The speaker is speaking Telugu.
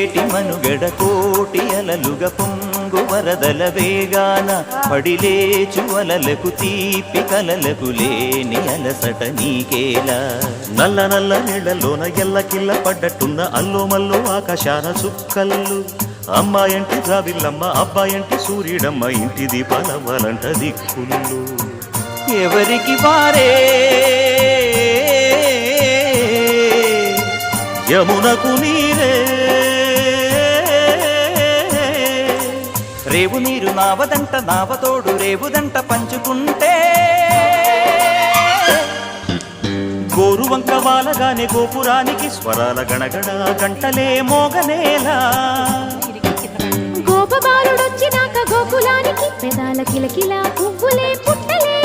పొంగేటి మనుగడ కోటి అలలుగ పొంగు వరదల వేగాన పడిలేచు అలలకు తీపి కలలకు లేని అలసట నీకేలా నల్ల నల్ల నీళ్లలోన ఎల్లకిల్ల పడ్డట్టున్న అల్లో మల్లో ఆకాశాన చుక్కల్లు అమ్మాయంటి జాబిల్లమ్మ అబ్బాయంటి సూర్యుడమ్మ ఇంటి దీపాలవ్వాలంట దిక్కులు ఎవరికి వారే యమునకు నీరే రేవు నీరు నావదంట నావతోడు రేవుదంట పంచుకుంటే గోరువంక వాలగానే గోపురానికి స్వరాల గణగణ గంటలే మోగనేలా గోపబాలుడొచ్చినాక గోకులానికి పెదాల కిలకిలా పువ్వులే పుట్టలే